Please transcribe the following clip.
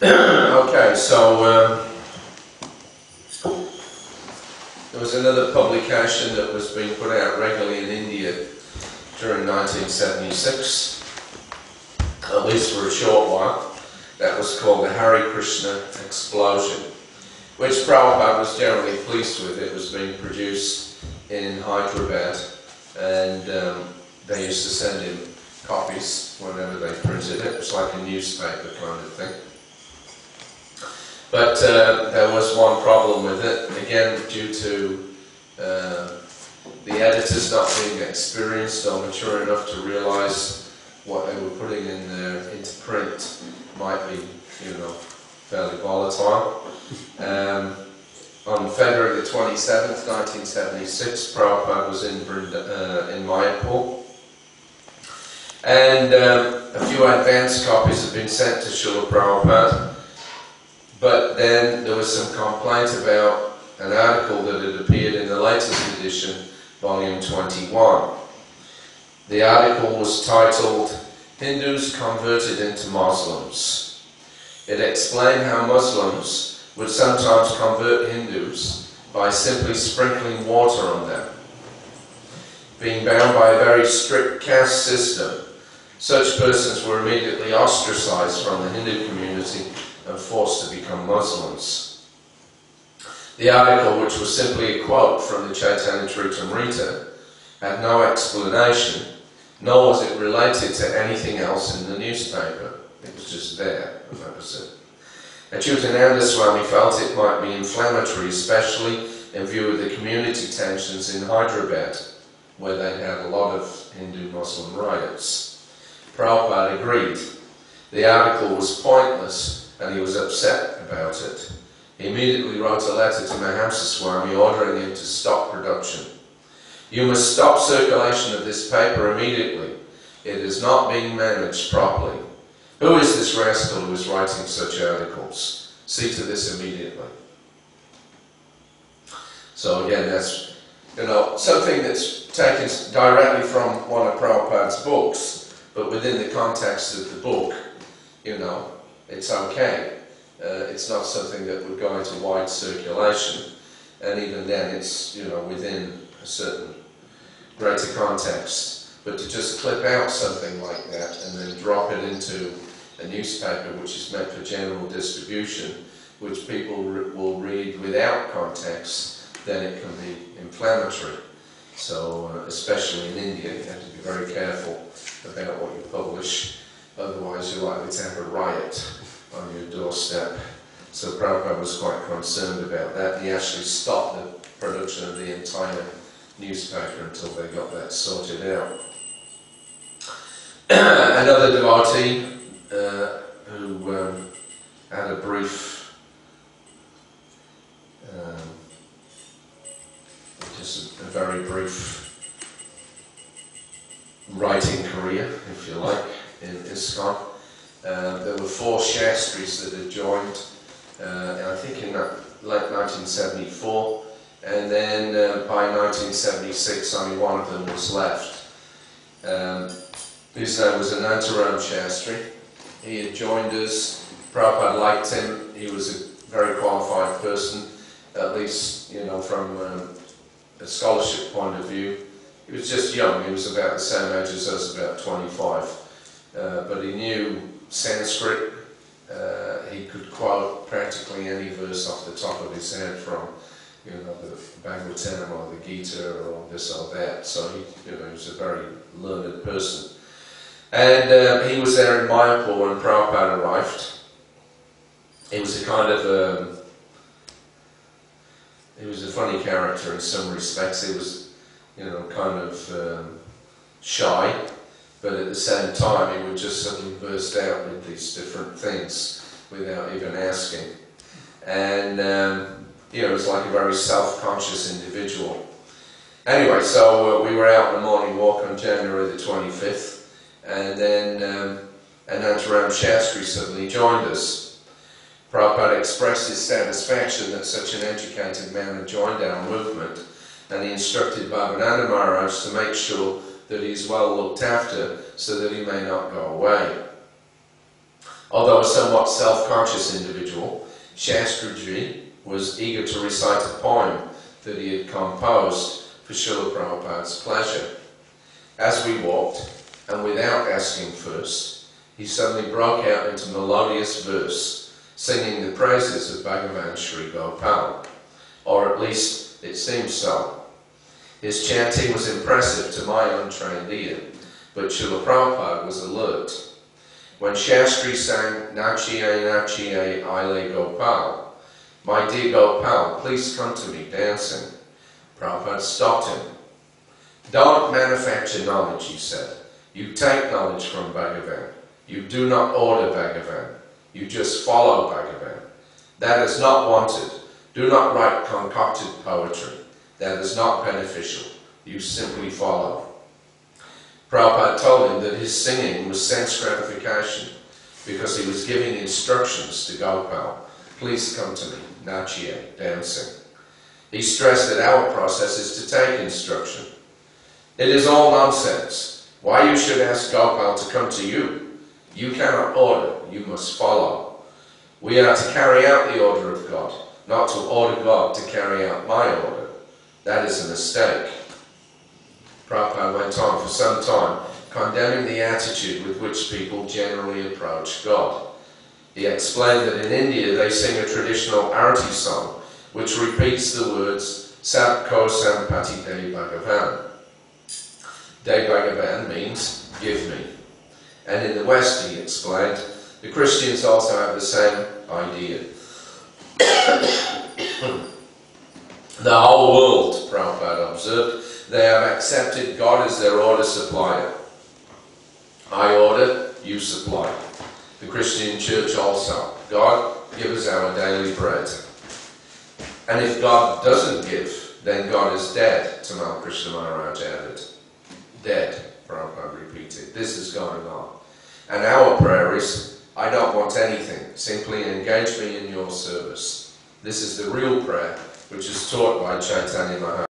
Okay, so there was another publication that was being put out regularly in India during 1976, at least for a short while. That was called the Hare Krishna Explosion, which Prabhupada was generally pleased with. It was being produced in Hyderabad, and they used to send him copies whenever they printed it. It was like a newspaper kind of thing. But there was one problem with it, again due to the editors not being experienced or mature enough to realise what they were putting in there into print might be, fairly volatile. On February the 27th, 1976, Prabhupada was in Mayapur, and a few advance copies had been sent to Srila Prabhupada. But then there was some complaint about an article that had appeared in the latest edition, volume 21. The article was titled, "Hindus Converted into Muslims." It explained how Muslims would sometimes convert Hindus by simply sprinkling water on them. Being bound by a very strict caste system, such persons were immediately ostracized from the Hindu community and forced to become Muslims. The article, which was simply a quote from the Chaitanya Charitamrita, had no explanation, nor was it related to anything else in the newspaper. It was just there, and that was it. Achyutananda Swami felt it might be inflammatory, especially in view of the community tensions in Hyderabad, where they had a lot of Hindu-Muslim riots. Prabhupada agreed. The article was pointless, and he was upset about it. He immediately wrote a letter to Mahamsa Swami ordering him to stop production. "You must stop circulation of this paper immediately. It is not being managed properly. Who is this rascal who is writing such articles? See to this immediately." So again, that's something that's taken directly from one of Prabhupada's books, but within the context of the book, it's okay. It's not something that would go into wide circulation, and even then it's, within a certain greater context. But to just clip out something like that and then drop it into a newspaper which is meant for general distribution, which people will read without context, then it can be inflammatory. So, especially in India, you have to be very careful about what you publish. Otherwise, you're likely to have a riot on your doorstep. So Prabhupada was quite concerned about that. He actually stopped the production of the entire newspaper until they got that sorted out. Another devotee who had a brief, just a very brief writing career, if you like, in Iskcon. There were 4 Shastris that had joined, I think in late 1974, and then by 1976 only one of them was left. His name was Anantaram Shastri. He had joined us. Prabhupada liked him. He was a very qualified person, at least from a scholarship point of view. He was just young. He was about the same age as us, about 25. But he knew Sanskrit. He could quote practically any verse off the top of his head from, the Bhagavatam or the Gita or this or that. So he was a very learned person. And he was there in Mayapur when Prabhupada arrived. He was he was a funny character in some respects. He was, kind of shy. But at the same time, he would just suddenly burst out with these different things without even asking. And, it was like a very self-conscious individual. Anyway, so we were out on a morning walk on January the 25th, and then Anantaram Shastri suddenly joined us. Prabhupada expressed his satisfaction that such an educated man had joined our movement, and he instructed Bhavananda Maharaj to make sure that he's well looked after so that he may not go away. Although a somewhat self-conscious individual, Shastriji was eager to recite a poem that he had composed for Srila Prabhupada's pleasure. As we walked, and without asking first, he suddenly broke out into melodious verse, singing the praises of Bhagavan Sri Gopal, or at least it seemed so. His chanting was impressive to my untrained ear, but Srila Prabhupada was alert. When Shastri sang Nachiye Nachiye Aile Gopal, my dear Gopal, please come to me dancing, Prabhupada stopped him. Don't manufacture knowledge, he said. You take knowledge from Bhagavan. You do not order Bhagavan. You just follow Bhagavan. That is not wanted. Do not write concocted poetry. That is not beneficial. You simply follow. Prabhupada told him that his singing was sense gratification because he was giving instructions to Gopal. Please come to me, Nachiye, dancing. He stressed that our process is to take instruction. It is all nonsense. Why you should ask Gopal to come to you? You cannot order, you must follow. We are to carry out the order of God, not to order God to carry out my order. That is a mistake. Prabhupada went on for some time, condemning the attitude with which people generally approach God. He explained that in India they sing a traditional arati song, which repeats the words, Sabko Sampati De Bhagavan. De Bhagavan means, give me. And in the West, he explained, the Christians also have the same idea. The whole world, Prabhupada observed, they have accepted God as their order supplier. I order, you supply. The Christian church also. God, give us our daily bread. And if God doesn't give, then God is dead, Tamal Krishna Maharaj added. Dead, Prabhupada repeated. This is going on. And our prayer is, I don't want anything, simply engage me in your service. This is the real prayer, which is taught by Chaitanya Maharaj.